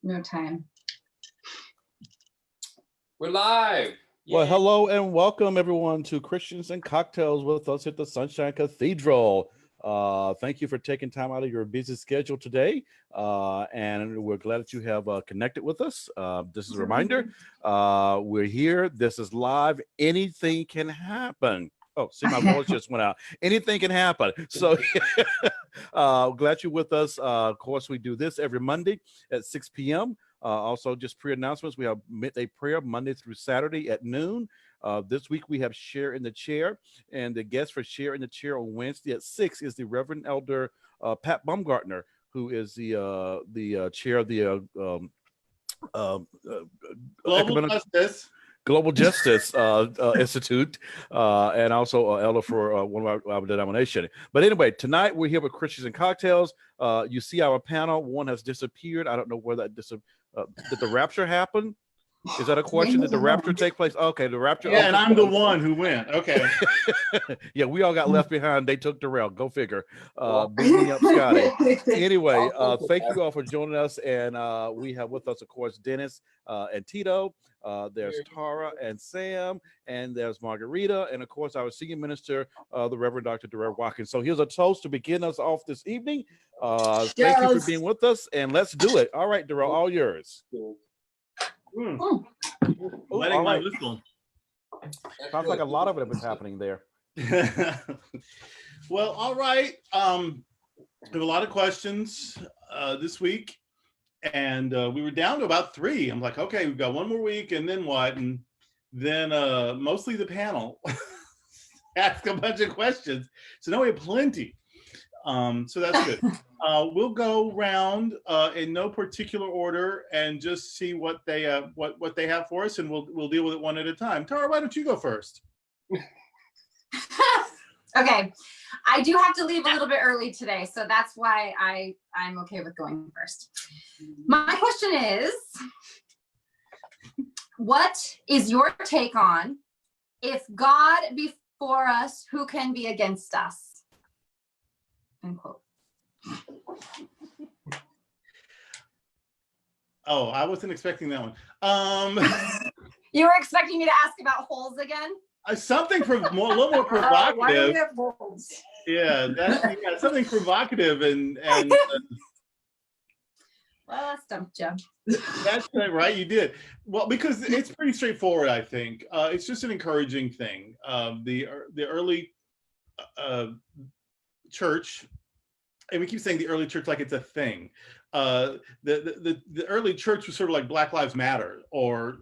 No time. We're live. Well, Yay. hello and welcome everyone to Christians and Cocktails with us at the Sunshine Cathedral. Thank you for taking time out of your busy schedule today. And we're glad that you have connected with us. This is a reminder. We're here. This is live. Anything can happen. Oh, see, my voice just went out. Anything can happen. So glad you're with us. Of course, we do this every Monday at 6 p.m. Also, just pre-announcements. We have midday prayer Monday through Saturday at noon. This week we have Share in the Chair, and the guest for Share in the Chair on Wednesday at 6 is the Reverend Elder Pat Baumgartner, who is the chair of the Global Justice Institute, and also elder for one of our denomination. But anyway, tonight we're here with Christians and Cocktails. You see our panel. One has disappeared. I don't know where that did the rapture happen? Is that a question? Did the rapture take place? Okay, the rapture. Yeah, and I'm the one who went. Okay. Yeah, we all got left behind. They took the rail. Go figure. Beat me up, Scotty. Anyway, thank you all for joining us. And we have with us, of course, Dennis and Tito. There's Tara and Sam, and there's Margarita, and of course our senior minister, the Reverend Dr. Darrell Watkins. So here's a toast to begin us off this evening. Thank you for being with us, and let's do it. All right, Darrell, all yours. Letting my whistle. Sounds like a lot of it was happening there. Well, all right. We have a lot of questions this week. And we were down to about 3. I'm like, okay, we've got one more week, and then what? And then mostly the panel ask a bunch of questions. So now we have plenty. So that's good. We'll go round in no particular order and just see what they have for us, and we'll deal with it one at a time. Tara, why don't you go first? Okay, I do have to leave a little bit early today, so that's why I'm okay with going first. My question is, what is your take on, if God be for us, who can be against us? Unquote. Oh, I wasn't expecting that one. You were expecting me to ask about holes again? Something a little more provocative. Why do we have holes? Yeah, something provocative and Well, I stumped you. That's right, you did. Well, because it's pretty straightforward, I think. It's just an encouraging thing. The early church, and we keep saying the early church like it's a thing. The early church was sort of like Black Lives Matter, or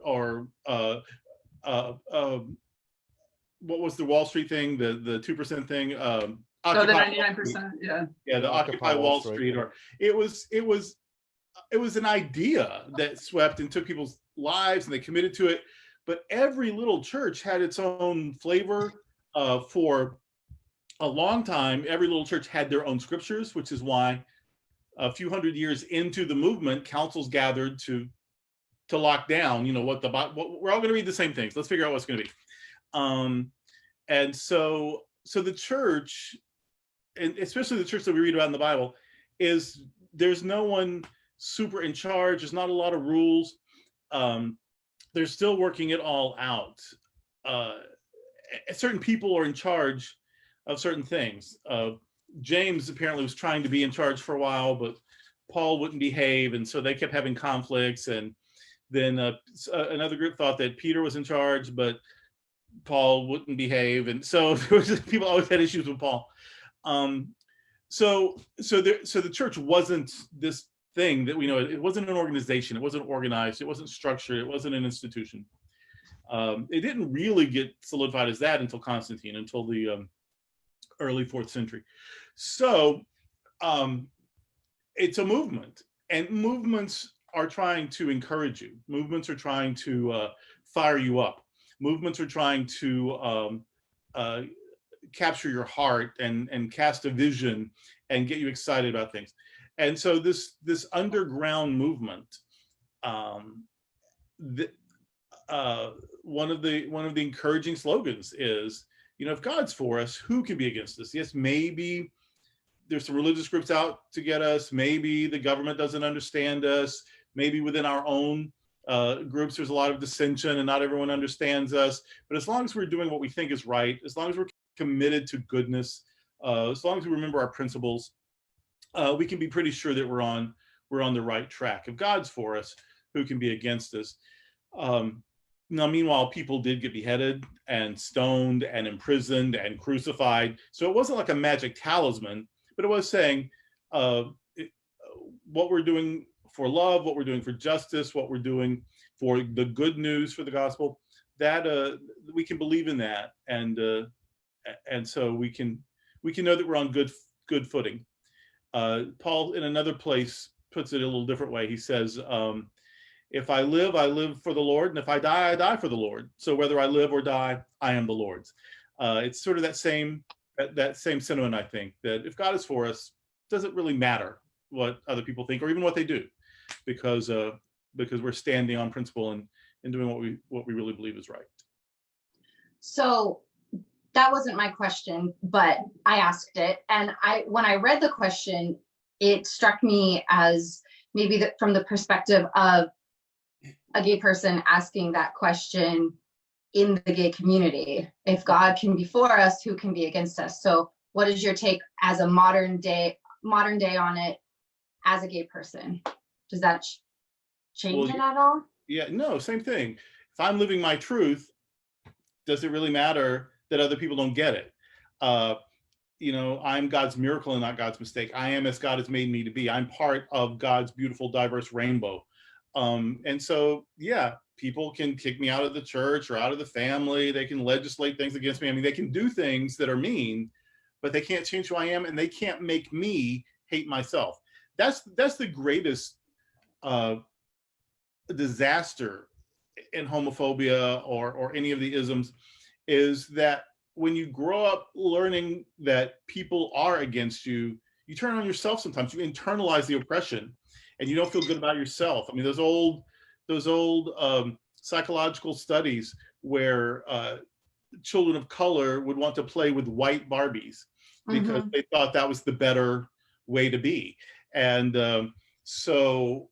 what was the Wall Street thing? The 2% thing. The 99%. Yeah. Yeah, the Occupy Wall Street. Or it was an idea that swept and took people's lives, and they committed to it. But every little church had its own flavor. For a long time, every little church had their own scriptures, which is why a few hundred years into the movement, councils gathered to lock down, what we're all going to read the same things. Let's figure out what's going to be. And so the church, and especially the church that we read about in the Bible, there's no one super in charge. There's not a lot of rules. They're still working it all out. Certain people are in charge of certain things. James apparently was trying to be in charge for a while, but Paul wouldn't behave, and so they kept having conflicts. And then another group thought that Peter was in charge, but Paul wouldn't behave, and so people always had issues with Paul. So the church wasn't this thing that we know. It wasn't an organization. It wasn't organized. It wasn't structured. It wasn't an institution. It didn't really get solidified as that until Constantine, until the early 4th century. So it's a movement, and movements are trying to encourage you. Movements are trying to fire you up. Movements are trying to capture your heart and cast a vision and get you excited about things. And so this underground movement, one of the encouraging slogans is, if God's for us, who can be against us? Yes, maybe there's some religious groups out to get us. Maybe the government doesn't understand us. maybe within our own groups, there's a lot of dissension and not everyone understands us. But as long as we're doing what we think is right, as long as we're committed to goodness, as long as we remember our principles, we can be pretty sure that we're on the right track. If God's for us, who can be against us? Now, meanwhile, people did get beheaded and stoned and imprisoned and crucified. So it wasn't like a magic talisman, but it was saying what we're doing for love, what we're doing for justice, what we're doing for the good news for the gospel, that we can believe in that, and so we can know that we're on good footing. Paul, in another place, puts it a little different way. He says, if I live for the Lord, and if I die, I die for the Lord. So whether I live or die, I am the Lord's. It's sort of that same sentiment, I think, that if God is for us, it doesn't really matter what other people think or even what they do, because we're standing on principle and doing what we really believe is right. So that wasn't my question, but I asked it, and when I read the question, it struck me as maybe from the perspective of a gay person asking that question in the gay community. If God can be for us, who can be against us? So what is your take as a modern day on it as a gay person? Does that change it at all? Yeah, no, same thing. If I'm living my truth, does it really matter that other people don't get it? I'm God's miracle and not God's mistake. I am as God has made me to be. I'm part of God's beautiful, diverse rainbow. And so, yeah, people can kick me out of the church or out of the family. They can legislate things against me. I mean, they can do things that are mean, but they can't change who I am, and they can't make me hate myself. That's the greatest disaster in homophobia or any of the isms, is that when you grow up learning that people are against you, you turn on yourself sometimes. You internalize the oppression, and you don't feel good about yourself. I mean, those old psychological studies where children of color would want to play with white Barbies because they thought that was the better way to be. And so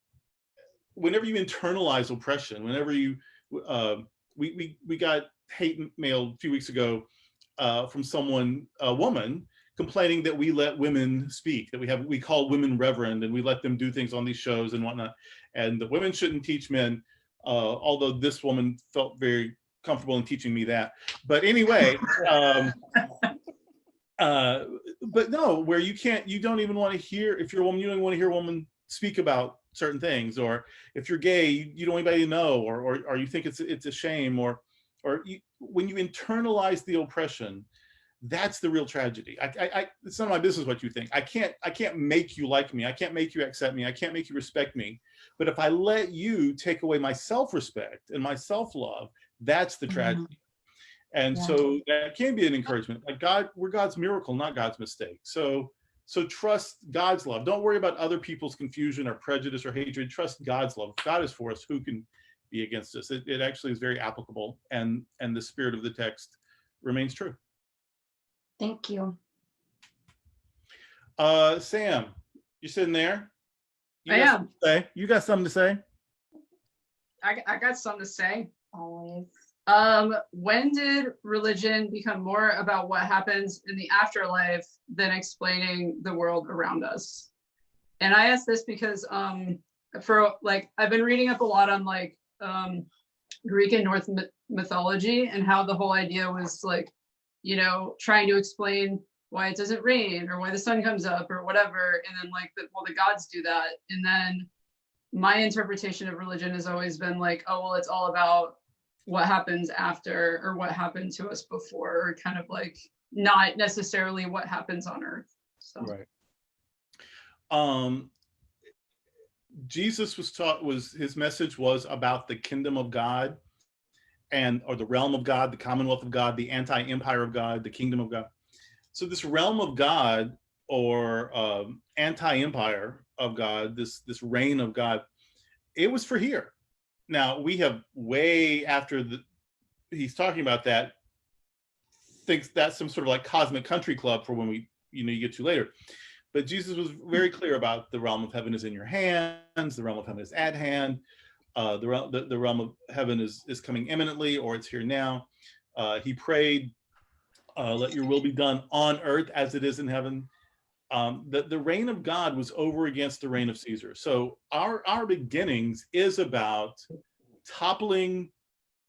whenever you internalize oppression, whenever you, we got hate mail a few weeks ago from a woman, complaining that we let women speak, that we call women reverend, and we let them do things on these shows and whatnot, and the women shouldn't teach men, although this woman felt very comfortable in teaching me that. But anyway, but no, where you don't even want to hear, if you're a woman, you don't even want to hear a woman speak about certain things, or if you're gay, you don't want anybody to know, or you think it's a shame, or when you internalize the oppression, that's the real tragedy. It's none of my business what you think. I can't make you like me. I can't make you accept me. I can't make you respect me. But if I let you take away my self-respect and my self-love, that's the tragedy. And so that can be an encouragement. Like we're God's miracle, not God's mistake. So trust God's love. Don't worry about other people's confusion or prejudice or hatred. Trust God's love. If God is for us, who can be against us? It actually is very applicable, and the spirit of the text remains true. Thank you. Sam, you sitting there? I am. You got something to say? I got something to say. Always. When did religion become more about what happens in the afterlife than explaining the world around us? And I ask this because I've been reading up a lot on Greek and Norse mythology, and how the whole idea was trying to explain why it doesn't rain or why the sun comes up or whatever, and then the gods do that. And then my interpretation of religion has always been it's all about what happens after, or what happened to us before, or kind of not necessarily what happens on earth. So right. Jesus his message was about the kingdom of God, or the realm of God, the commonwealth of God, the anti-empire of God, the kingdom of God. So this realm of God, or anti-empire of God, this reign of God, it was for here. Now we have way after he's talking about that, thinks that's some sort of cosmic country club for when you get to later. But Jesus was very clear about the realm of heaven is in your hands, the realm of heaven is at hand, the realm of heaven is coming imminently, or it's here now. He prayed, let your will be done on earth as it is in heaven. The reign of God was over against the reign of Caesar. So our beginnings is about toppling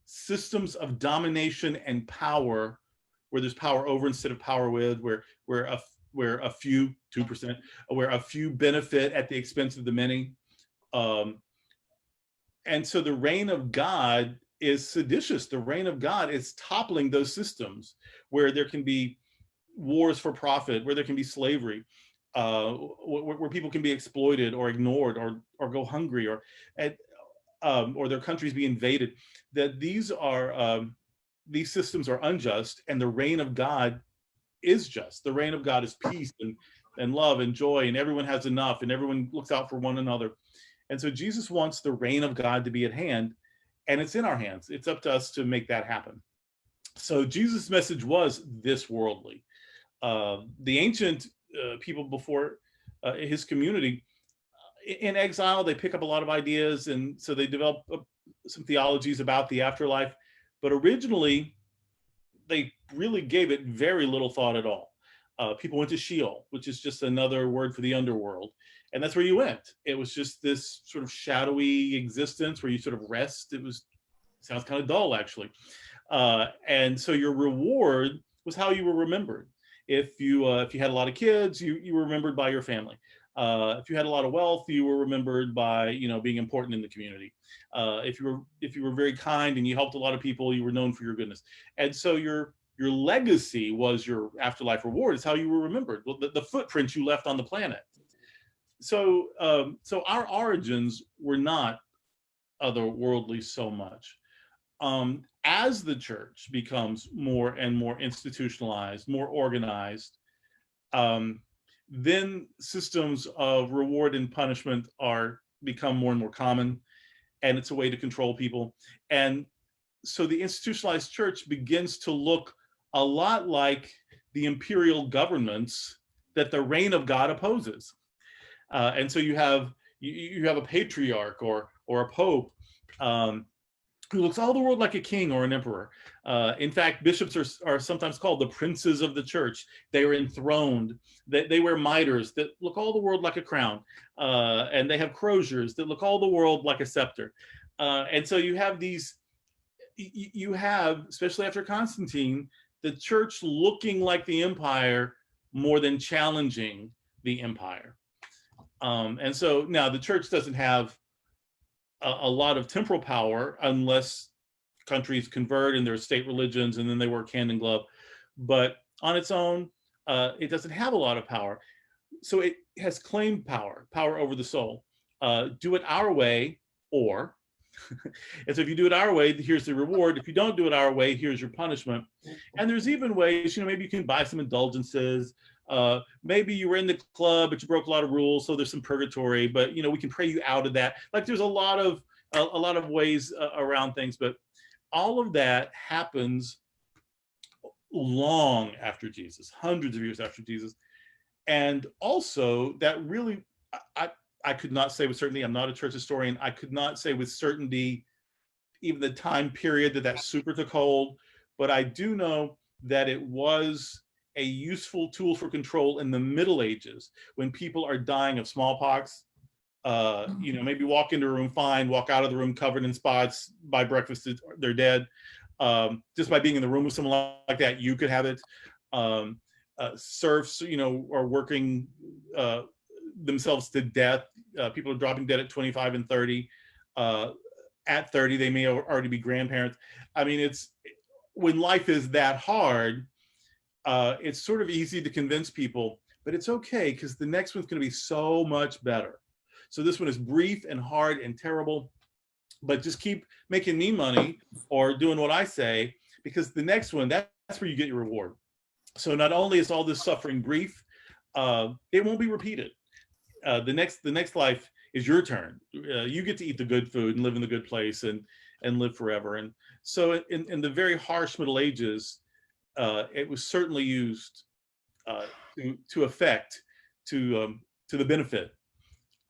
systems of domination and power, where there's power over instead of power with, where a few 2%, where a few benefit at the expense of the many. And so the reign of God is seditious. The reign of God is toppling those systems where there can be wars for profit, where there can be slavery, where people can be exploited or ignored or go hungry, or their countries be invaded. That these systems are unjust, and the reign of God is just. The reign of God is peace and love and joy, and everyone has enough, and everyone looks out for one another. And so Jesus wants the reign of God to be at hand, and it's in our hands. It's up to us to make that happen. So Jesus' message was this worldly. The ancient people before his community, in exile, they pick up a lot of ideas, and so they develop some theologies about the afterlife. But originally, they really gave it very little thought at all. People went to Sheol, which is just another word for the underworld. And that's where you went. It was just this sort of shadowy existence where you sort of rest. Sounds kind of dull, actually. And so your reward was how you were remembered. If you had a lot of kids, you were remembered by your family. If you had a lot of wealth, you were remembered by being important in the community. If you were very kind and you helped a lot of people, you were known for your goodness. And so your legacy was your afterlife reward. It's how you were remembered. The footprints you left on the planet. So our origins were not otherworldly so much. As the church becomes more and more institutionalized, more organized, then systems of reward and punishment become more and more common, and it's a way to control people. And so the institutionalized church begins to look a lot like the imperial governments that the reign of God opposes. And so you have a patriarch or a pope who looks all the world like a king or an emperor. In fact, bishops are sometimes called the princes of the church. They are enthroned. They wear mitres that look all the world like a crown. And they have croziers that look all the world like a scepter. And so you have especially after Constantine, the church looking like the empire more than challenging the empire. And so now the church doesn't have a lot of temporal power unless countries convert and their state religions, and then they work hand in glove. But on its own, it doesn't have a lot of power. So it has claimed power over the soul. Do it our way, or, and so if you do it our way, here's the reward. If you don't do it our way, here's your punishment. And there's even ways, maybe you can buy some indulgences. Maybe you were in the club, but you broke a lot of rules, so there's some purgatory, but we can pray you out of that. Like there's a lot of ways around things, but all of that happens long after Jesus, hundreds of years after Jesus. And also that really, I could not say with certainty, I'm not a church historian, I could not say with certainty even the time period that super took hold, but I do know that it was a useful tool for control in the Middle Ages when people are dying of smallpox. Maybe walk into a room fine, walk out of the room covered in spots. By breakfast, they're dead. Just by being in the room with someone like that, you could have it. Serfs, are working themselves to death. People are dropping dead at 25 and 30. At 30, they may already be grandparents. I mean, when life is that hard, it's sort of easy to convince people, but it's okay because the next one's going to be so much better. So this one is brief and hard and terrible, but just keep making me money or doing what I say, because the next one, that's where you get your reward. So not only is all this suffering brief, it won't be repeated. The next life is your turn. You get to eat the good food and live in the good place and live forever. And so in the very harsh Middle Ages, it was certainly used to affect to the benefit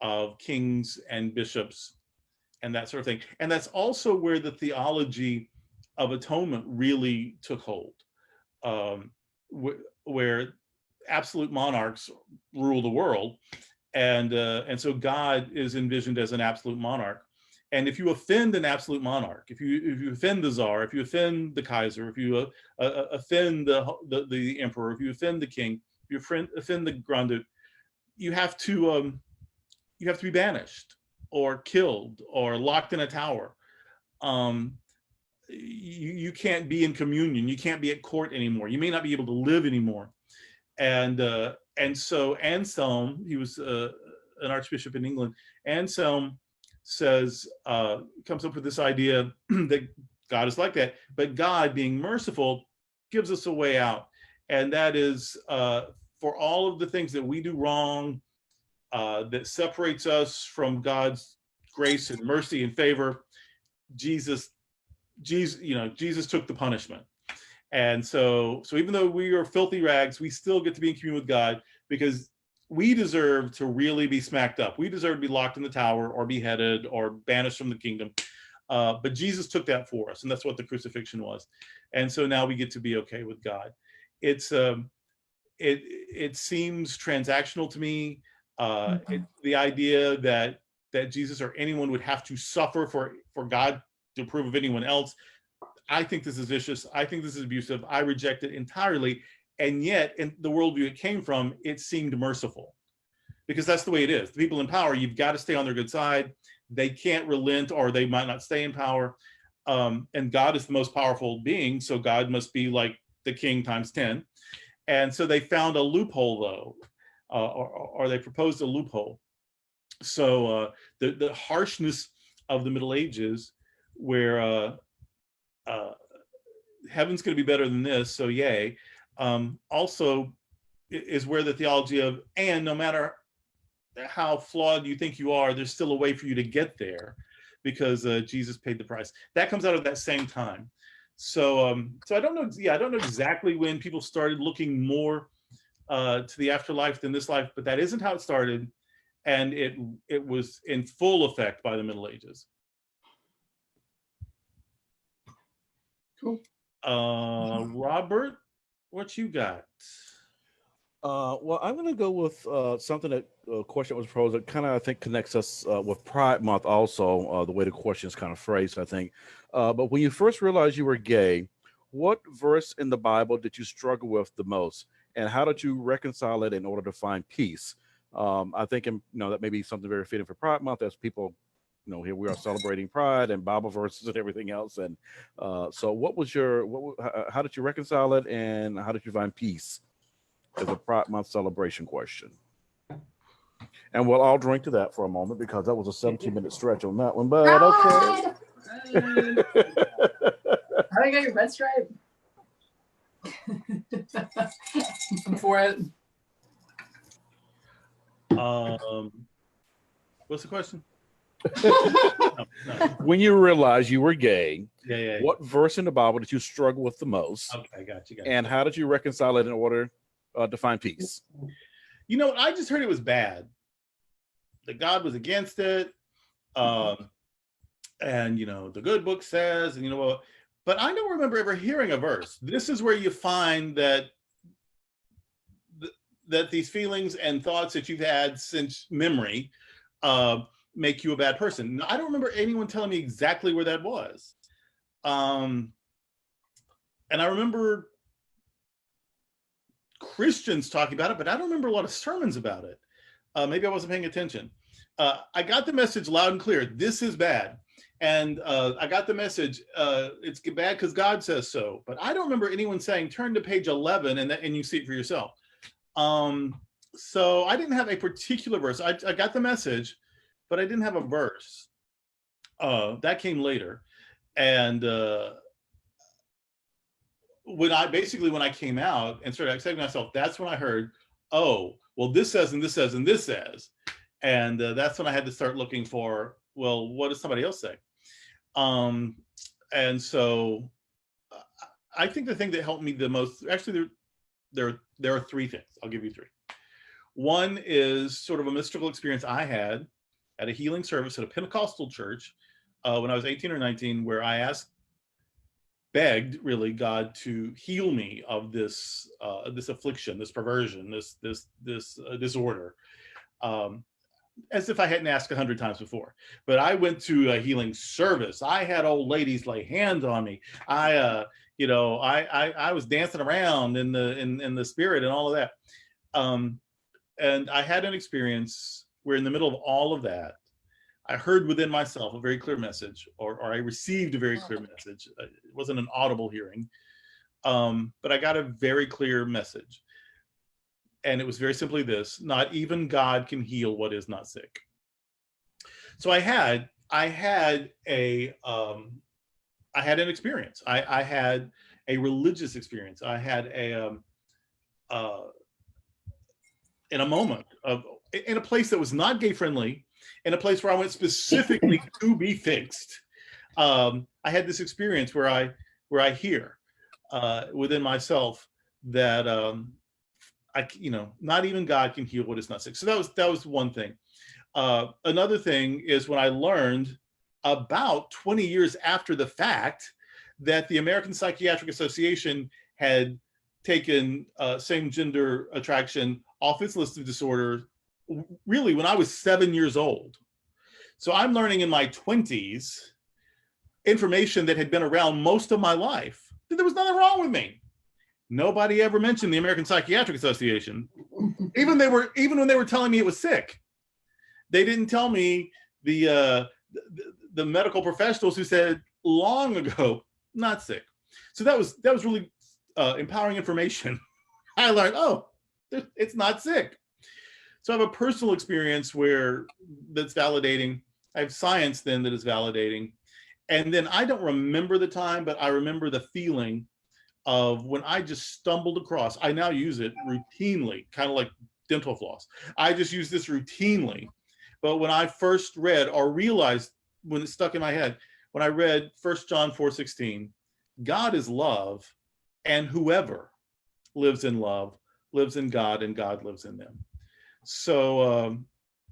of kings and bishops and that sort of thing. And that's also where the theology of atonement really took hold, where absolute monarchs rule the world, and so God is envisioned as an absolute monarch. And if you offend an absolute monarch, if you offend the czar, if you offend the Kaiser, if you offend the emperor, if you offend the king, if you offend the Grand Duke, you have to be banished or killed or locked in a tower. You can't be in communion. You can't be at court anymore. You may not be able to live anymore. And so Anselm, he was an archbishop in England. Anselm says, comes up with this idea that God is like that, but God, being merciful, gives us a way out. And that is for all of the things that we do wrong, that separates us from God's grace and mercy and favor, Jesus took the punishment. And so even though we are filthy rags, we still get to be in communion with God, because we deserve to really be smacked up. We deserve to be locked in the tower or beheaded or banished from the kingdom. But Jesus took that for us, and that's what the crucifixion was. And so now we get to be okay with God. It seems transactional to me. The idea that Jesus or anyone would have to suffer for God to approve of anyone else, I think this is vicious. I think this is abusive. I reject it entirely. And yet, in the worldview it came from, it seemed merciful, because that's the way it is. The people in power, you've got to stay on their good side. They can't relent, or they might not stay in power. And God is the most powerful being, so God must be like the king times 10. And so they found a loophole, though, or they proposed a loophole. So the harshness of the Middle Ages, where heaven's going to be better than this, so yay, also is where the theology of, and no matter how flawed you think you are, there's still a way for you to get there, because Jesus paid the price. That comes out of that same time. So I don't know. Yeah, I don't know exactly when people started looking more to the afterlife than this life, but that isn't how it started, and it was in full effect by the Middle Ages. Cool. Robert, what you got? Well, I'm going to go with something that a question that was posed that kind of, I think, connects us with Pride Month also, the way the question is kind of phrased, I think. But when you first realized you were gay, what verse in the Bible did you struggle with the most? And how did you reconcile it in order to find peace? I think, that may be something very fitting for Pride Month, as people, here we are celebrating Pride and Bible verses and everything else. And so how did you reconcile it, and how did you find peace? Is a Pride Month celebration question. And we'll all drink to that for a moment, because that was a 17-minute stretch on that one, but okay. How do I get your red stripe? I'm for it. What's the question? No. When you realized you were gay, Yeah. what verse in the Bible did you struggle with the most? Okay, got you. And how did you reconcile it in order to find peace? I just heard it was bad, that God was against it, and the good book says, and but I don't remember ever hearing a verse. This is where you find that these feelings and thoughts that you've had since memory make you a bad person. I don't remember anyone telling me exactly where that was. And I remember Christians talking about it, but I don't remember a lot of sermons about it. Maybe I wasn't paying attention. I got the message loud and clear. This is bad. And I got the message, it's bad because God says so. But I don't remember anyone saying, turn to page 11 and you see it for yourself. So I didn't have a particular verse. I got the message, but I didn't have a verse. That came later. And when I came out and started accepting myself, that's when I heard, oh, well, this says, and this says, and this says. And that's when I had to start looking for, well, what does somebody else say? And so I think the thing that helped me the most, actually, there are three things. I'll give you three. One is sort of a mystical experience I had at a healing service at a Pentecostal church when I was 18 or 19, where I begged really God to heal me of this this affliction, this perversion, this disorder, as if I hadn't asked 100 times before. But I went to a healing service. I had old ladies lay hands on me. I was dancing around in the spirit and all of that. And I had an experience where in the middle of all of that, I heard within myself a very clear message, or I received a very clear message. It wasn't an audible hearing, but I got a very clear message. And it was very simply this: not even God can heal what is not sick. So I had an experience. I had a religious experience. I had in a moment in a place that was not gay friendly, in a place where I went specifically to be fixed. I had this experience where I hear within myself that not even God can heal what is not sick. So that was one thing. Another thing is when I learned about 20 years after the fact that the American Psychiatric Association had taken same gender attraction off its list of disorders really when I was 7 years old. So I'm learning in my 20s information that had been around most of my life, that there was nothing wrong with me. Nobody ever mentioned the American Psychiatric Association, even when they were telling me it was sick. They didn't tell me the medical professionals who said long ago, not sick. So that was really empowering information. I learned, oh, it's not sick. So I have a personal experience that's validating. I have science then that is validating. And then I don't remember the time, but I remember the feeling of when I just stumbled across. I now use it routinely, kind of like dental floss. I just use this routinely. But when I first read or realized, when it stuck in my head, when I read 1 John 4:16, God is love, and whoever lives in love lives in God, and God lives in them. So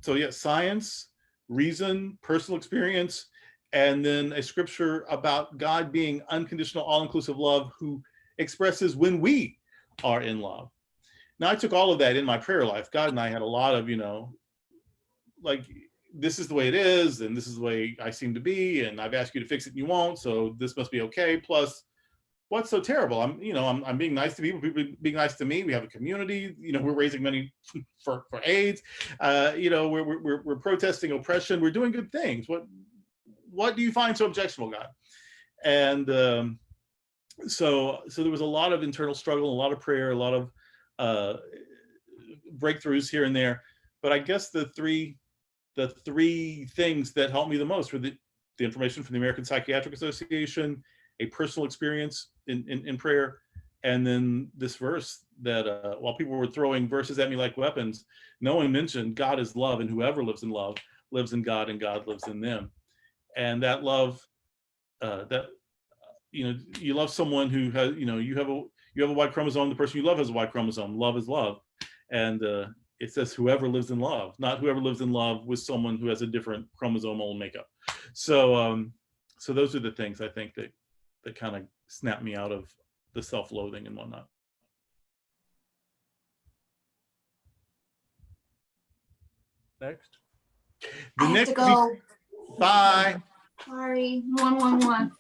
yeah, science, reason, personal experience, and then a scripture about God being unconditional, all-inclusive love who expresses when we are in love. Now, I took all of that in my prayer life. God and I had a lot of, like, this is the way it is, and this is the way I seem to be, and I've asked you to fix it and you won't, so this must be okay. Plus, what's so terrible? I'm being nice to people being nice to me. We have a community, we're raising money for AIDS. We're protesting oppression. We're doing good things. What do you find so objectionable, God? And so there was a lot of internal struggle, a lot of prayer, a lot of breakthroughs here and there. But I guess the three things that helped me the most were the information from the American Psychiatric Association, a personal experience in prayer, and then this verse that while people were throwing verses at me like weapons, no one mentioned God is love, and whoever lives in love lives in God, and God lives in them. And that love, you love someone who has, you have a Y chromosome. The person you love has a Y chromosome. Love is love, and it says whoever lives in love, not whoever lives in love with someone who has a different chromosomal makeup. So those are the things I think that kind of snapped me out of the self-loathing and whatnot. Next. I have to go. Bye. Sorry. 111.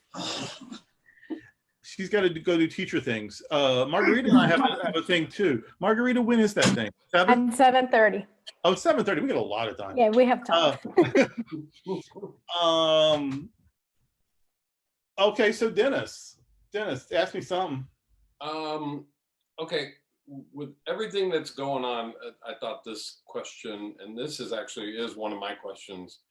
She's got to go do teacher things. Margarita and I have a thing too. Margarita, when is that thing? 7? At 7:30. Oh, 7:30. We got a lot of time. Yeah, we have time. Okay, so Dennis, ask me something. Okay, with everything that's going on, I thought this question, and this is one of my questions.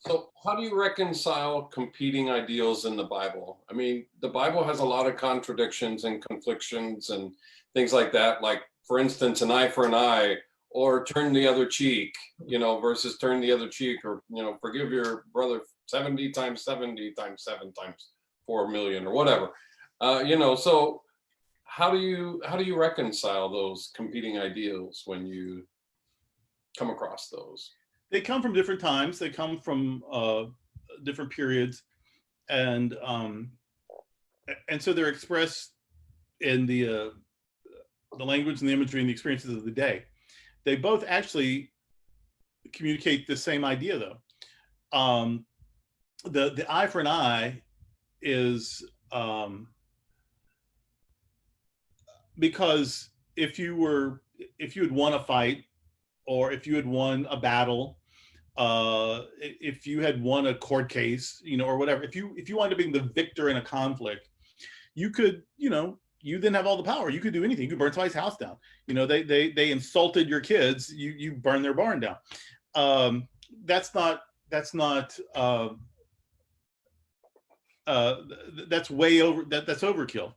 So how do you reconcile competing ideals in the Bible? I mean, the Bible has a lot of contradictions and conflictions and things like that. Like, for instance, an eye for an eye, or turn the other cheek, versus turn the other cheek, or, forgive your brother 70 times 70 times 7 times 4 million, or whatever. So how do you reconcile those competing ideals when you come across those? They come from different times. They come from different periods, and so they're expressed in the language and the imagery and the experiences of the day. They both actually communicate the same idea, though. The eye for an eye is because if you had won a fight, or if you had won a battle, if you had won a court case, or whatever, if you wanted to be the victor in a conflict, you could, you then have all the power. You could do anything. You could burn somebody's house down. They insulted your kids. You burn their barn down. That's way over. That's overkill.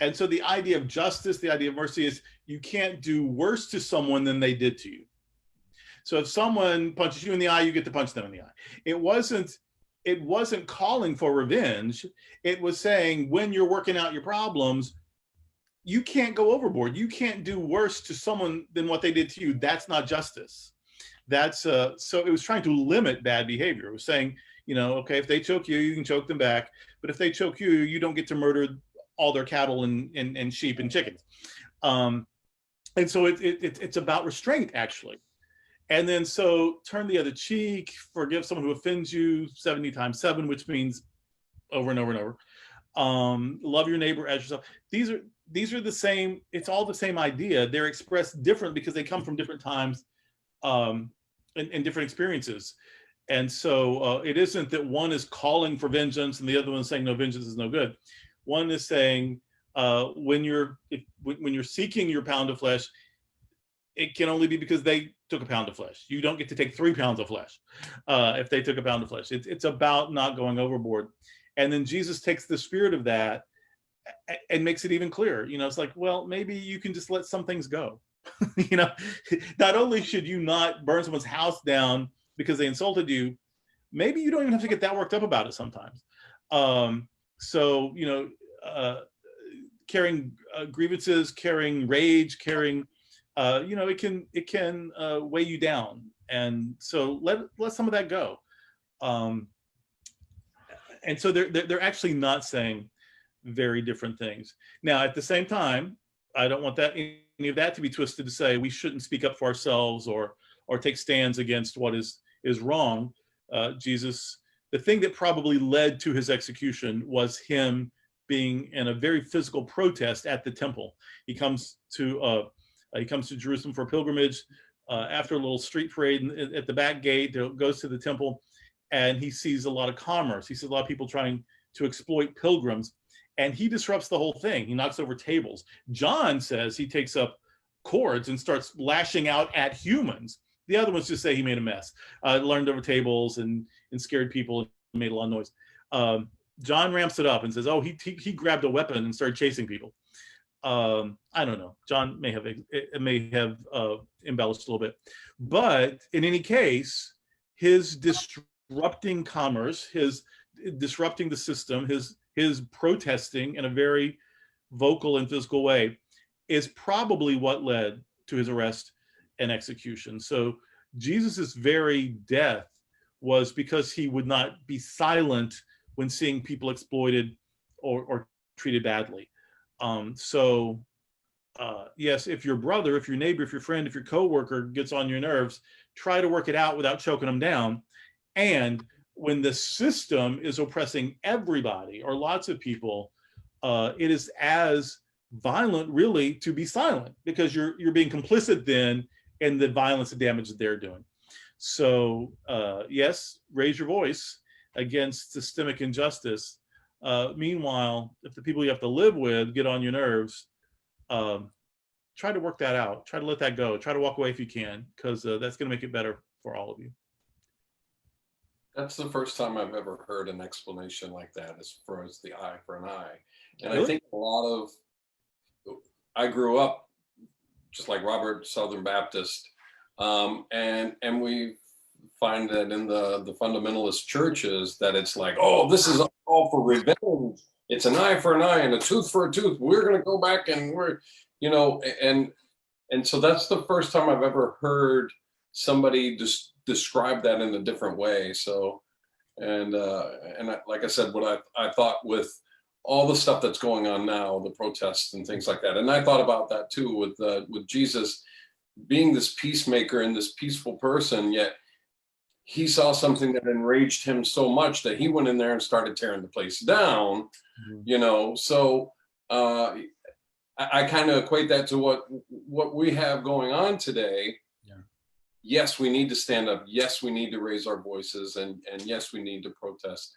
And so the idea of justice, the idea of mercy is you can't do worse to someone than they did to you. So if someone punches you in the eye, you get to punch them in the eye. It wasn't calling for revenge. It was saying, when you're working out your problems, you can't go overboard. You can't do worse to someone than what they did to you. That's not justice. So it was trying to limit bad behavior. It was saying, okay, if they choke you, you can choke them back. But if they choke you, you don't get to murder all their cattle and sheep and chickens. And so it's about restraint, actually. And then so turn the other cheek, forgive someone who offends you 70 times 7, which means over and over and over. Love your neighbor as yourself. These are the same. It's all the same idea. They're expressed different because they come from different times and different experiences. And so it isn't that one is calling for vengeance and the other one is saying no, vengeance is no good. One is saying when you're seeking your pound of flesh, it can only be because they took a pound of flesh. You don't get to take 3 pounds of flesh if they took a pound of flesh. It's about not going overboard. And then Jesus takes the spirit of that and makes it even clearer. It's like, well, maybe you can just let some things go. Not only should you not burn someone's house down because they insulted you, maybe you don't even have to get that worked up about it sometimes. Carrying grievances, carrying rage, carrying it can weigh you down, and so let some of that go. And so they're actually not saying very different things. Now, at the same time, I don't want any of that to be twisted to say we shouldn't speak up for ourselves or take stands against what is wrong. Jesus, the thing that probably led to his execution was him being in a very physical protest at the temple. He comes to Jerusalem for a pilgrimage. After a little street parade at the back gate, goes to the temple, and he sees a lot of commerce. He sees a lot of people trying to exploit pilgrims, and he disrupts the whole thing. He knocks over tables. John says he takes up cords and starts lashing out at humans. The other ones just say he made a mess, learned over tables and scared people and made a lot of noise. John ramps it up and says, oh, he grabbed a weapon and started chasing people. I don't know. John may have embellished a little bit, but in any case, his disrupting commerce, his disrupting the system, his protesting in a very vocal and physical way is probably what led to his arrest and execution. So Jesus's very death was because he would not be silent when seeing people exploited or treated badly. Yes, if your brother, if your neighbor, if your friend, if your coworker gets on your nerves, try to work it out without choking them down. And when the system is oppressing everybody or lots of people, it is as violent really to be silent, because you're being complicit then in the violence and damage that they're doing. So yes, raise your voice against systemic injustice. Meanwhile, if the people you have to live with get on your nerves, try to work that out. Try to let that go. Try to walk away if you can, because that's going to make it better for all of you. That's the first time I've ever heard an explanation like that, as far as the eye for an eye. And Really? I think I grew up just like Robert, Southern Baptist, and we find that in the fundamentalist churches that it's like, oh, this is all for revenge. It's an eye for an eye and a tooth for a tooth. We're going to go back and and so that's the first time I've ever heard somebody just described that in a different way. So, like I said, what I thought with all the stuff that's going on now, the protests and things like that, and I thought about that too with Jesus being this peacemaker and this peaceful person, yet he saw something that enraged him so much that he went in there and started tearing the place down. So I kind of equate that to what we have going on today. Yes, we need to stand up. Yes, we need to raise our voices, and yes, we need to protest.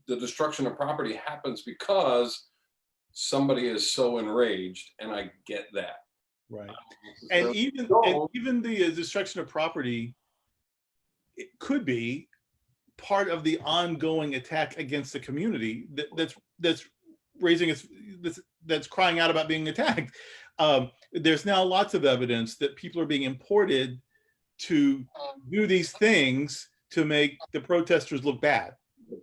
The destruction of property happens because somebody is so enraged, and I get that. Right. And even the destruction of property, it could be part of the ongoing attack against the community that's raising that's crying out about being attacked. There's now lots of evidence that people are being imported to do these things to make the protesters look bad,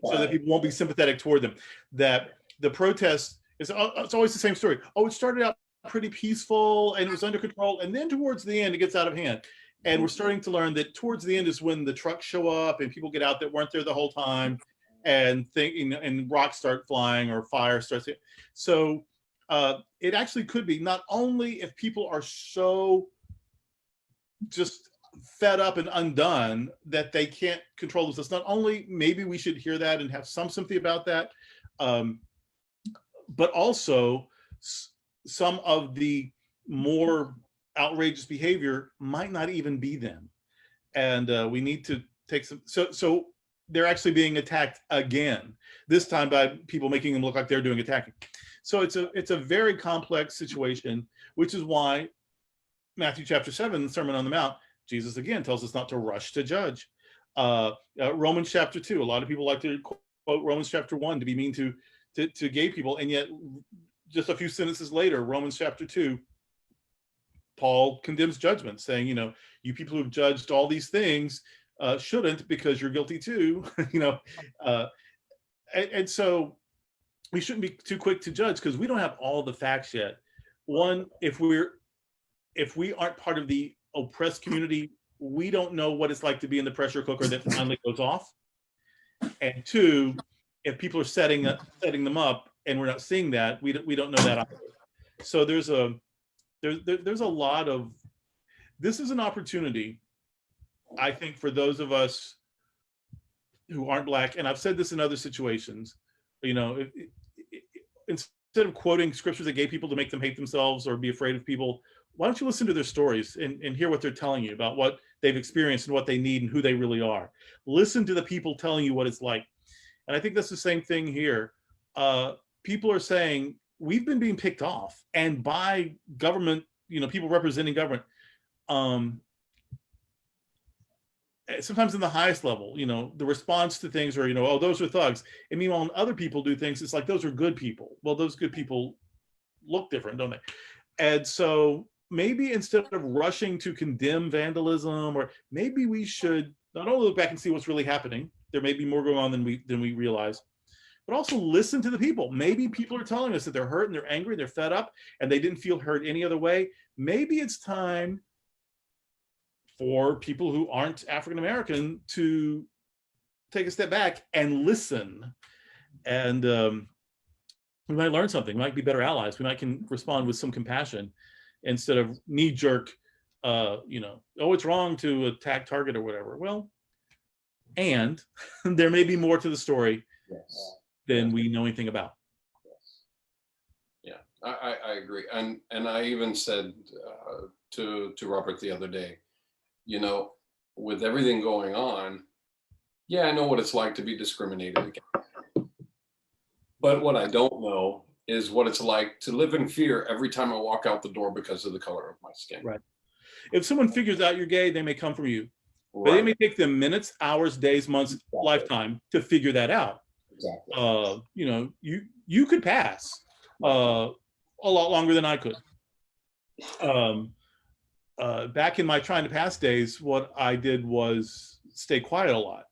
so that people won't be sympathetic toward them. That the protest it's always the same story. Oh, it started out pretty peaceful and it was under control, and then towards the end it gets out of hand. And we're starting to learn that towards the end is when the trucks show up and people get out that weren't there the whole time, and and rocks start flying or fire starts. So it actually could be not only if people are so just fed up and undone that they can't control themselves. Not only maybe we should hear that and have some sympathy about that, but also some of the more outrageous behavior might not even be them. And we need to take some, so they're actually being attacked again, this time by people making them look like they're doing attacking. So it's a very complex situation, which is why Matthew chapter 7, the Sermon on the Mount, Jesus again tells us not to rush to judge. Romans chapter 2, a lot of people like to quote Romans chapter 1 to be mean to gay people, and yet just a few sentences later, Romans chapter 2, Paul condemns judgment, saying, you people who've judged all these things shouldn't, because you're guilty too. And so we shouldn't be too quick to judge because we don't have all the facts yet. One, if we aren't part of the oppressed community, we don't know what it's like to be in the pressure cooker that finally goes off. And two, if people are setting them up and we're not seeing that, we don't know that either. So there's a lot of, this is an opportunity, I think, for those of us who aren't Black, and I've said this in other situations, instead of quoting scriptures that gay people to make them hate themselves or be afraid of people, why don't you listen to their stories and hear what they're telling you about what they've experienced and what they need and who they really are. Listen to the people telling you what it's like. And I think that's the same thing here. People are saying, we've been being picked off, and by government, people representing government, sometimes in the highest level, the response to things are, oh, those are thugs. And meanwhile, when other people do things, it's like, those are good people. Well, those good people look different, don't they? And so maybe instead of rushing to condemn vandalism, or maybe we should not only look back and see what's really happening, there may be more going on than we realize, but also listen to the people. Maybe people are telling us that they're hurt and they're angry, they're fed up, and they didn't feel heard any other way. Maybe it's time for people who aren't African-American to take a step back and listen. And we might learn something, we might be better allies. We might can respond with some compassion instead of knee-jerk, oh, it's wrong to attack Target or whatever. Well, and there may be more to the story than we know anything about. Yeah, I agree. And I even said to Robert the other day, with everything going on, yeah, I know what it's like to be discriminated against. But what I don't know is what it's like to live in fear every time I walk out the door because of the color of my skin. Right. If someone figures out you're gay, they may come for you. Right. But it may take them minutes, hours, days, months, lifetime to figure that out. Exactly. You could pass a lot longer than I could. Back in my trying to pass days, what I did was stay quiet a lot.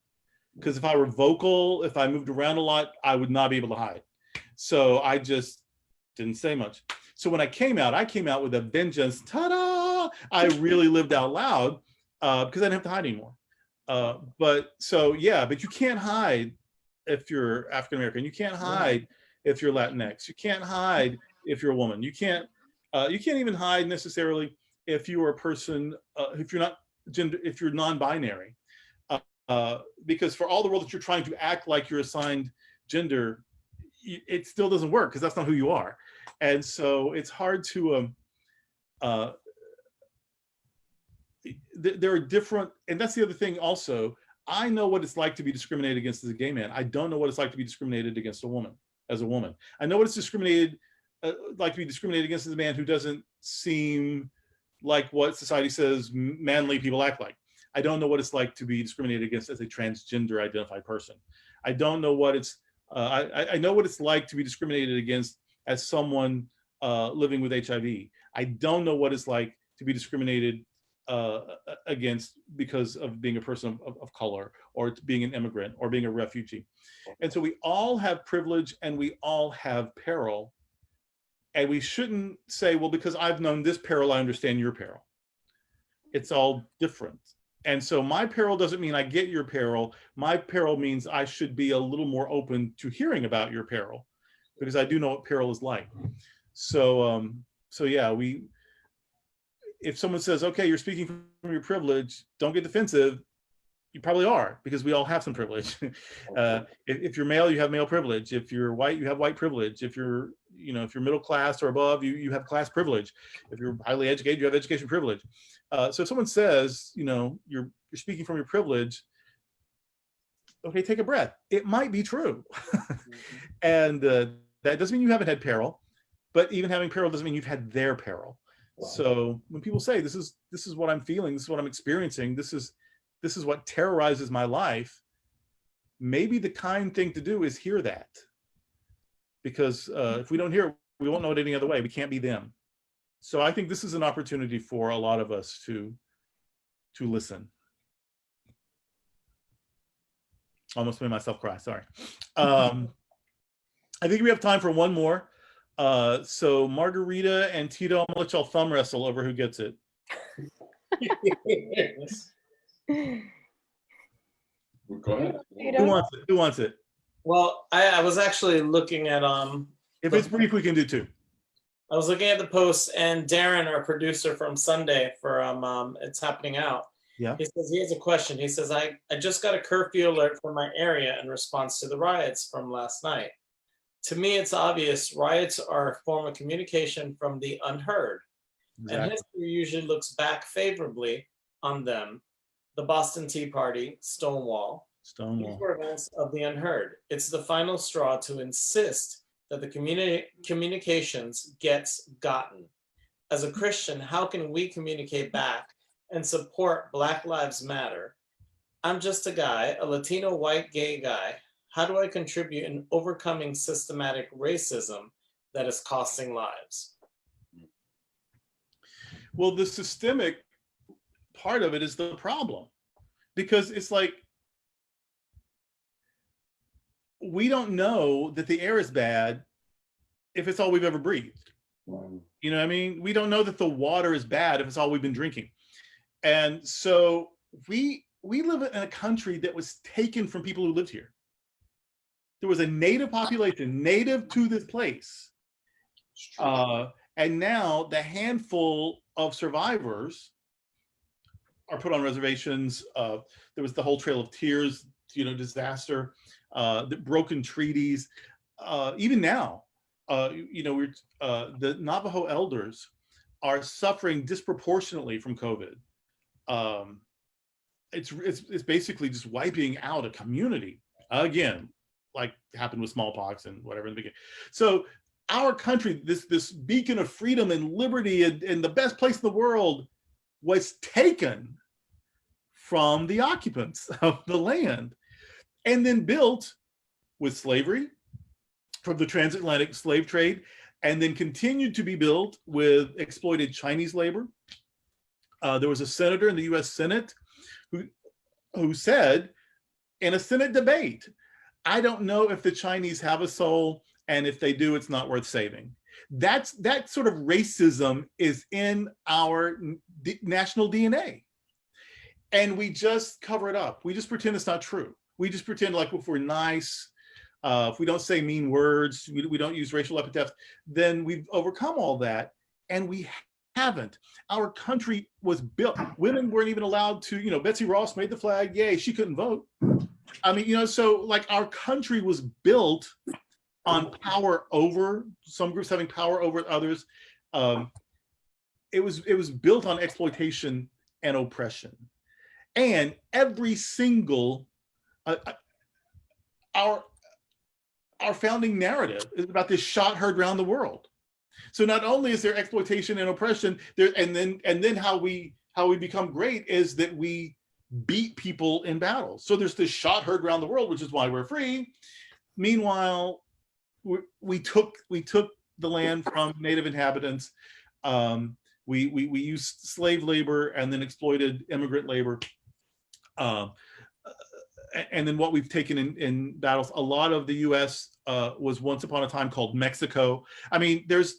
Because if I were vocal, if I moved around a lot, I would not be able to hide. So I just didn't say much. So when I came out with a vengeance. Ta-da! I really lived out loud. because I didn't have to hide anymore. But so, yeah, but you can't hide if you're African American. You can't hide if you're Latinx. You can't hide if you're a woman. You can't even hide necessarily if you are a person, if you're not gender, if you're non-binary. Because for all the world that you're trying to act like you're assigned gender, it still doesn't work because that's not who you are. And so it's hard to, there are different, and that's the other thing also. I know what it's like to be discriminated against as a gay man. I don't know what it's like to be discriminated against a woman, as a woman. I know what it's like to be discriminated against as a man who doesn't seem like what society says manly people act like. I don't know what it's like to be discriminated against as a transgender identified person. I don't know what it's, I know what it's like to be discriminated against as someone living with HIV. I don't know what it's like to be discriminated against because of being a person of color, or being an immigrant, or being a refugee. And so we all have privilege and we all have peril. And we shouldn't say, well, because I've known this peril, I understand your peril. It's all different. And so my peril doesn't mean I get your peril. My peril means I should be a little more open to hearing about your peril, because I do know what peril is like. So, so yeah, if someone says, okay, you're speaking from your privilege, don't get defensive. You probably are, because we all have some privilege. If you're male, you have male privilege. If you're white, you have white privilege. If you're, if you're middle class or above, you have class privilege. If you're highly educated, you have education privilege. So if someone says, you're speaking from your privilege, okay, take a breath. It might be true. And that doesn't mean you haven't had peril, but even having peril doesn't mean you've had their peril. Wow. So when people say, this is what I'm feeling, this is what I'm experiencing, this is what terrorizes my life, maybe the kind thing to do is hear that. Because if we don't hear it, we won't know it any other way. We can't be them. So I think this is an opportunity for a lot of us to listen. Almost made myself cry, sorry. I think we have time for one more. So Margarita and Tito, I'm gonna let y'all thumb wrestle over who gets it. Go ahead. Who wants it? Well, I was actually looking at if it's brief, we can do two. I was looking at the post, and Darren, our producer from Sunday for It's Happening Out. Yeah. He says he has a question. He says, I just got a curfew alert from my area in response to the riots from last night. To me, it's obvious riots are a form of communication from the unheard. Exactly. And history usually looks back favorably on them. The Boston Tea Party, Stonewall. These were events of the unheard. It's the final straw to insist that the communications gets gotten. As a Christian, how can we communicate back and support Black Lives Matter? I'm just a guy, a Latino white gay guy. How do I contribute in overcoming systematic racism that is costing lives? Well, the systemic part of it is the problem, because it's like, we don't know that the air is bad if it's all we've ever breathed. Wow. You know what I mean? We don't know that the water is bad if it's all we've been drinking. And so we live in a country that was taken from people who lived here. There was a native population, native to this place. And now the handful of survivors are put on reservations. There was the whole Trail of Tears, disaster, the broken treaties. Even now, the Navajo elders are suffering disproportionately from COVID. It's basically just wiping out a community again, like happened with smallpox and whatever in the beginning. So our country, this beacon of freedom and liberty and the best place in the world, was taken from the occupants of the land, and then built with slavery from the transatlantic slave trade, and then continued to be built with exploited Chinese labor. There was a senator in the US Senate who said in a Senate debate, I don't know if the Chinese have a soul, and if they do, it's not worth saving. That sort of racism is in our national DNA. and we just cover it up. We just pretend it's not true. We just pretend like if we're nice, if we don't say mean words, we don't use racial epithets, then we've overcome all that, and we haven't. Our country was built, women weren't even allowed to, Betsy Ross made the flag, yay, she couldn't vote. I mean, so like our country was built on power over, some groups having power over others. It was built on exploitation and oppression. And every single, our founding narrative is about this shot heard around the world. So not only is there exploitation and oppression, and then how we become great is that we beat people in battles. So there's this shot heard around the world, which is why we're free. Meanwhile, we took the land from native inhabitants. We used slave labor and then exploited immigrant labor. And then what we've taken in battles, a lot of the US was once upon a time called Mexico. I mean, this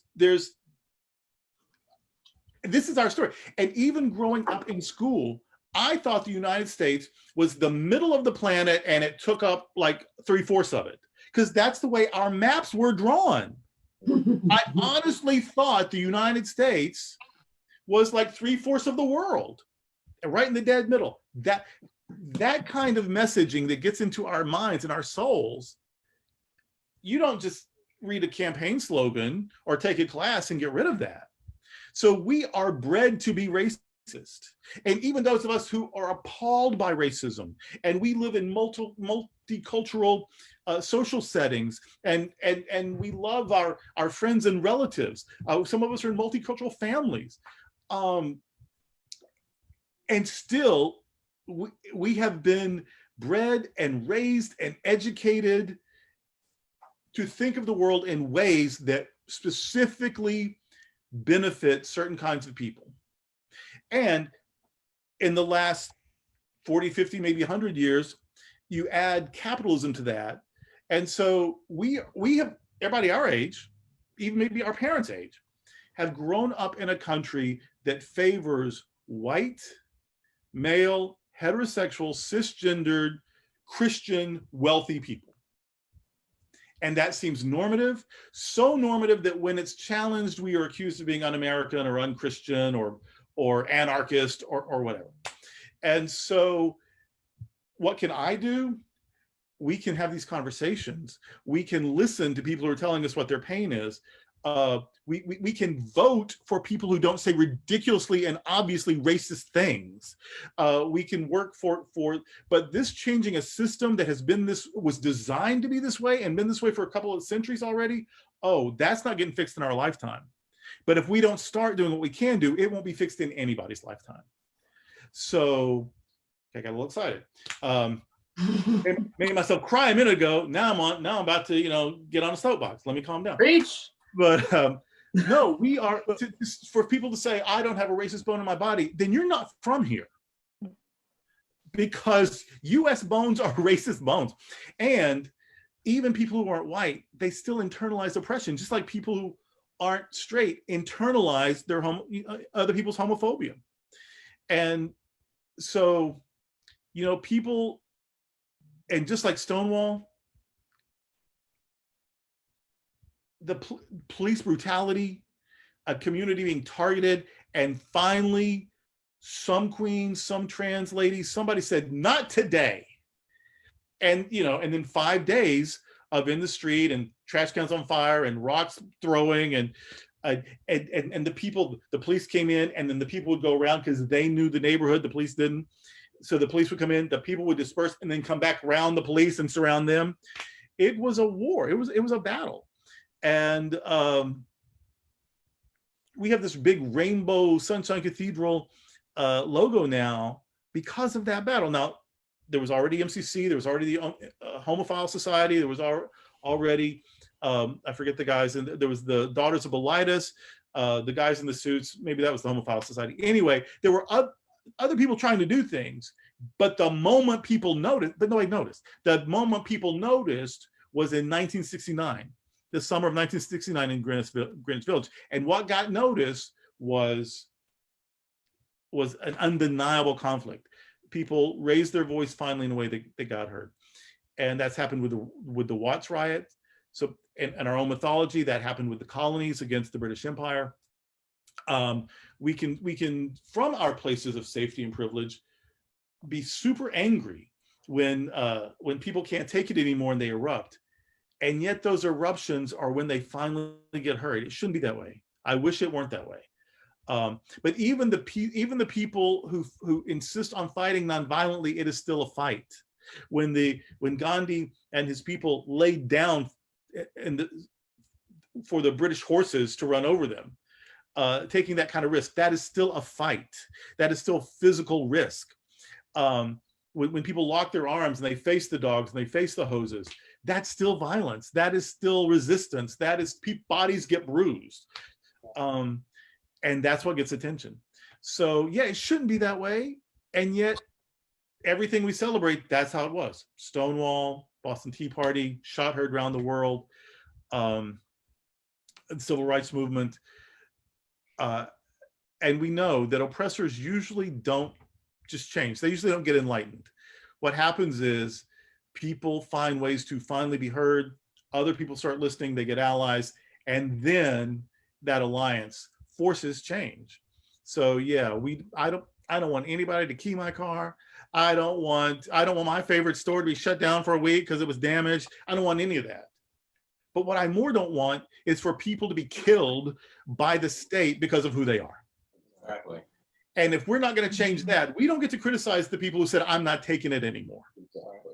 is our story. And even growing up in school, I thought the United States was the middle of the planet and it took up like 3/4 of it, because that's the way our maps were drawn. I honestly thought the United States was like 3/4 of the world, right in the dead middle. That kind of messaging that gets into our minds and our souls, you don't just read a campaign slogan or take a class and get rid of that. So we are bred to be racist. And even those of us who are appalled by racism, and we live in multicultural social settings, and we love our friends and relatives. Some of us are in multicultural families. And still, we have been bred and raised and educated to think of the world in ways that specifically benefit certain kinds of people. And in the last 40, 50, maybe 100 years, you add capitalism to that. And so we have, everybody our age, even maybe our parents' age, have grown up in a country that favors white, male, heterosexual, cisgendered, Christian, wealthy people. And that seems normative, so normative that when it's challenged, we are accused of being un-American or un-Christian or anarchist or whatever. And so what can I do? We can have these conversations. We can listen to people who are telling us what their pain is. We can vote for people who don't say ridiculously and obviously racist things. We can work but this changing a system that was designed to be this way and been this way for a couple of centuries already, that's not getting fixed in our lifetime. But if we don't start doing what we can do, it won't be fixed in anybody's lifetime. So I got a little excited. Making myself cry a minute ago. Now I'm about to, get on a soapbox. Let me calm down. Reach. But no, we are, for people to say, I don't have a racist bone in my body, then you're not from here. Because US bones are racist bones. And even people who aren't white, they still internalize oppression, just like people who aren't straight internalize their other people's homophobia. And so, people, and just like Stonewall, the police brutality, a community being targeted, and finally some queens, some trans ladies, somebody said, not today. And, and then 5 days of in the street and trash cans on fire and rocks throwing and the police came in, and then the people would go around because they knew the neighborhood, the police didn't. So the police would come in, the people would disperse and then come back around the police and surround them. It was a war, it was a battle. And we have this big rainbow Sunshine Cathedral logo now because of that battle. Now, there was already MCC, there was already the Homophile Society, there was already, I forget the guys, and there was the Daughters of Bilitis, the guys in the suits, maybe that was the Homophile Society. Anyway, there were other people trying to do things, but the moment people noticed, the moment people noticed was in 1969, the summer of 1969 in Greenwich Village. And what got noticed was an undeniable conflict. people raised their voice finally in a way that got heard. And that's happened with the Watts riot. So in our own mythology, that happened with the colonies against the British Empire. We can, from our places of safety and privilege, be super angry when people can't take it anymore and they erupt. And yet those eruptions are when they finally get heard. It shouldn't be that way. I wish it weren't that way. But even the people who insist on fighting nonviolently, it is still a fight. When Gandhi and his people laid down for the British horses to run over them, taking that kind of risk, that is still a fight. That is still physical risk. When people lock their arms and they face the dogs and they face the hoses, that's still violence. That is still resistance. That is bodies get bruised. And that's what gets attention. So yeah, it shouldn't be that way. And yet everything we celebrate, that's how it was. Stonewall, Boston Tea Party, shot heard around the world, the civil rights movement. And we know that oppressors usually don't just change. They usually don't get enlightened. What happens is people find ways to finally be heard. Other people start listening, they get allies, and then that alliance forces change. So yeah, I don't want anybody to key my car. I don't want my favorite store to be shut down for a week because it was damaged. I don't want any of that. But what I more don't want is for people to be killed by the state because of who they are. Exactly. And if we're not going to change that, we don't get to criticize the people who said, I'm not taking it anymore. Exactly.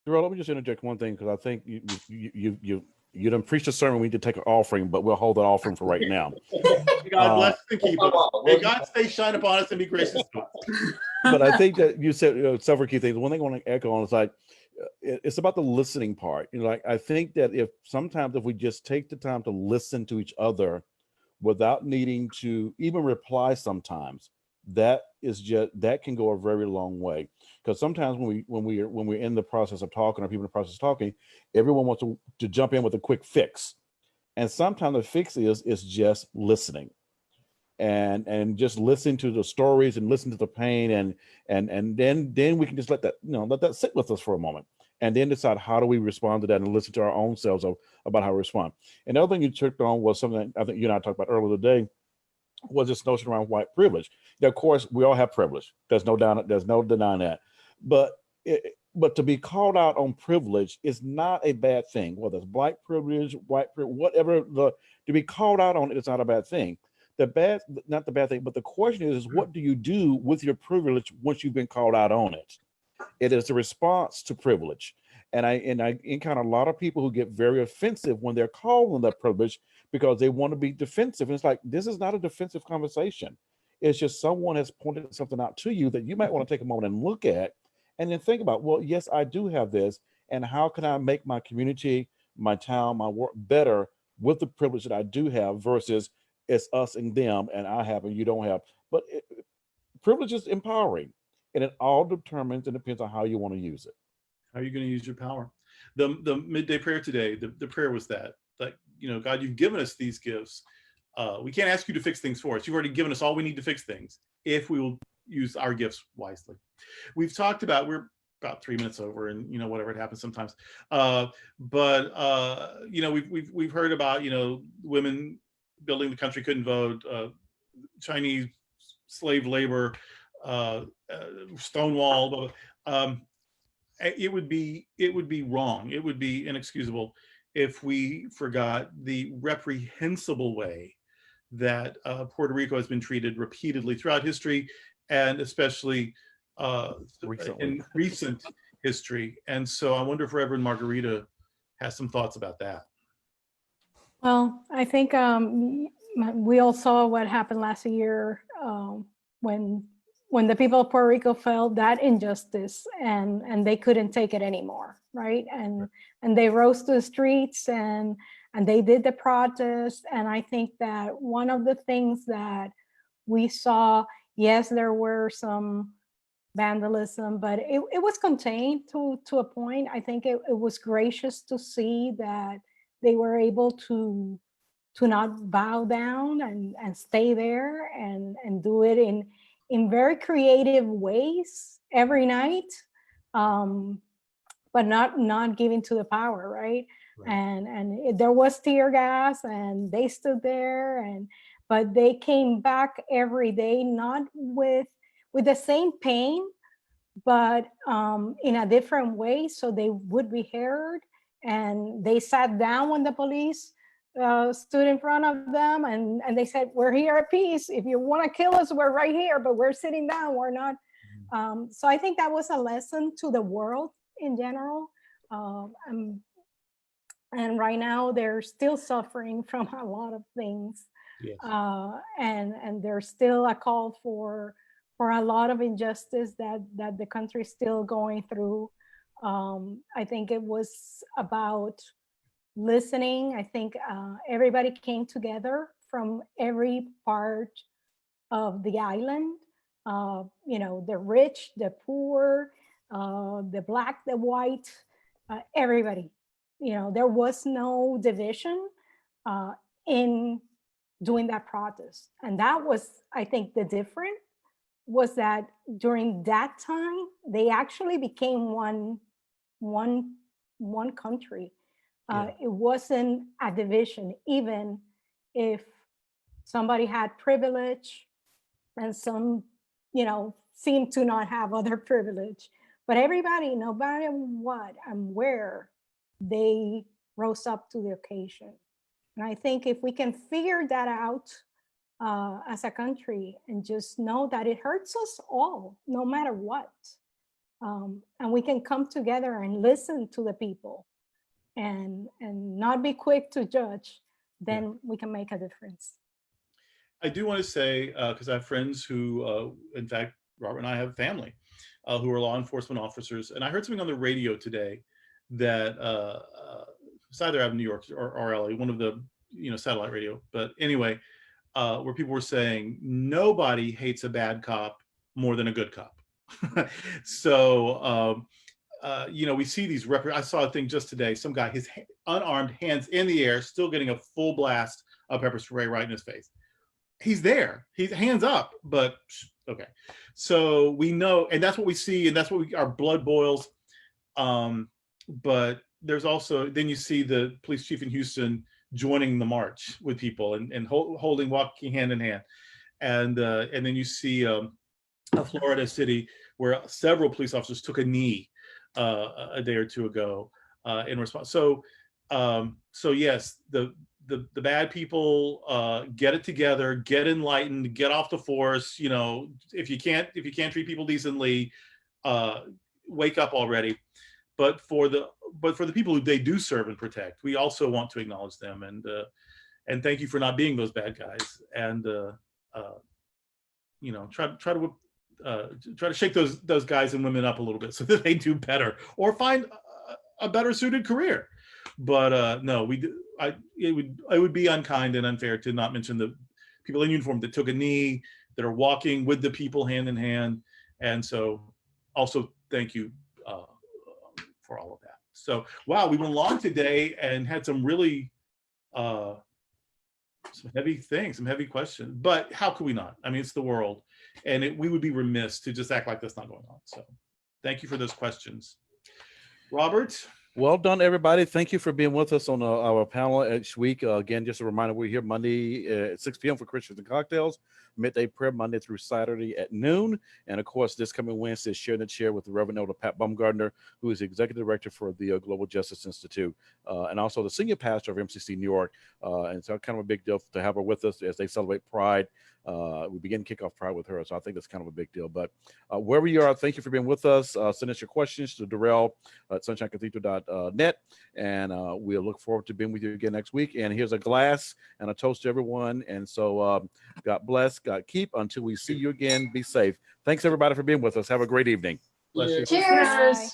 Darrell, let me just interject one thing, because I think you done preached a sermon. We need to take an offering, but we'll hold that offering for right now. God bless and keep us. May God stay shine upon us and be gracious to us. But I think that you said several key things. One thing I want to echo on is like, it's about the listening part. Like, I think that if we just take the time to listen to each other without needing to even reply sometimes, that can go a very long way. Because sometimes when we're in the process of talking, or people in the process of talking, everyone wants to jump in with a quick fix. And sometimes the fix is just listening. And just listen to the stories and listen to the pain, and then we can just let that sit with us for a moment, and then decide how do we respond to that, and listen to our own selves about how we respond. And the other thing you took on was something that I think you and I talked about earlier today, was this notion around white privilege. Now, of course, we all have privilege. There's no denying that. But to be called out on privilege is not a bad thing. Whether it's black privilege, white privilege, whatever, to be called out on it is not a bad thing. Not the bad thing, but the question is what do you do with your privilege once you've been called out on it? It is a response to privilege. And I encounter a lot of people who get very offensive when they're called on that privilege, because they want to be defensive. And it's like, this is not a defensive conversation. It's just someone has pointed something out to you that you might want to take a moment and look at, and then think about, well, yes, I do have this, and how can I make my community, my town, my work better with the privilege that I do have, versus it's us and them, and I have and you don't have. But privilege is empowering, and it all determines and depends on how you want to use it. How are you going to use your power? The midday prayer today, the prayer was that, God, you've given us these gifts. We can't ask you to fix things for us. You've already given us all we need to fix things, if we will use our gifts wisely. We've talked about, we're about 3 minutes over, and whatever, it happens sometimes. But we've heard about women building the country couldn't vote, Chinese slave labor, Stonewall. It would be wrong. It would be inexcusable if we forgot the reprehensible way that Puerto Rico has been treated repeatedly throughout history, and especially in recent history. And so I wonder if Reverend Margarita has some thoughts about that. Well, I think we all saw what happened last year when the people of Puerto Rico felt that injustice, and they couldn't take it anymore, right? And they rose to the streets, and they did the protest. And I think that one of the things that we saw, yes, there were some vandalism, but it was contained to a point. I think it was gracious to see that they were able to not bow down and stay there and do it in very creative ways every night, but not giving to the power, right? Right. And there was tear gas, and they stood there, but they came back every day, not with the same pain, but in a different way, so they would be heard. And they sat down when the police stood in front of them, and they said, "We're here at peace. If you want to kill us, we're right here, but we're sitting down. We're not." So I think that was a lesson to the world in general. And right now they're still suffering from a lot of things. Yes. And there's still a call for a lot of injustice that the country is still going through. I think it was about listening. I think everybody came together from every part of the island. The rich, the poor, the black, the white, everybody. There was no division in doing that protest. And that was, I think, the difference was that during that time, they actually became one country. It wasn't a division, even if somebody had privilege and some, seemed to not have other privilege. But everybody, no matter what and where, they rose up to the occasion. And I think if we can figure that out as a country and just know that it hurts us all, no matter what, and we can come together and listen to the people and not be quick to judge, then we can make a difference. I do want to say, because I have friends who, in fact, Robert and I have family who are law enforcement officers. And I heard something on the radio today that it's either out of New York or LA, one of the satellite radio. But anyway, where people were saying nobody hates a bad cop more than a good cop. So, we see these I saw a thing just today, some guy, his unarmed, hands in the air, still getting a full blast of pepper spray right in his face. He's there, he's hands up, but okay. So we know, and that's what we see, and that's what our blood boils. But there's also, then you see the police chief in Houston joining the march with people and walking hand in hand. And then you see a Florida city where several police officers took a knee a day or two ago in response. So yes, the bad people get it together, get enlightened, get off the force. If you can't treat people decently, wake up already. But for the people who they do serve and protect, we also want to acknowledge them and thank you for not being those bad guys. And try to shake those guys and women up a little bit so that they do better or find a better suited career. But no, it would be unkind and unfair to not mention the people in uniform that took a knee, that are walking with the people hand in hand. And so also thank you for all of that. So, wow, we went long today and had some really some heavy things, some heavy questions, but how could we not? I mean, it's the world, and we would be remiss to just act like that's not going on. So thank you for those questions. Robert? Well done, everybody. Thank you for being with us on our panel each week. Again, just a reminder, we're here Monday at 6 p.m. for Christians and Cocktails, midday prayer Monday through Saturday at noon. And of course, this coming Wednesday, Sharing the Chair with the Reverend Elder Pat Bumgardner, who is the Executive Director for the Global Justice Institute, and also the Senior Pastor of MCC New York. And so kind of a big deal to have her with us as they celebrate Pride. We begin to kick off Pride with her, so I think that's kind of a big deal. But wherever you are, thank you for being with us. Send us your questions to Darrell at sunshinecathedral.net, and we'll look forward to being with you again next week. And here's a glass and a toast to everyone. And so God bless, God keep. Until we see you again, be safe. Thanks, everybody, for being with us. Have a great evening. Bless you. Cheers. Bye.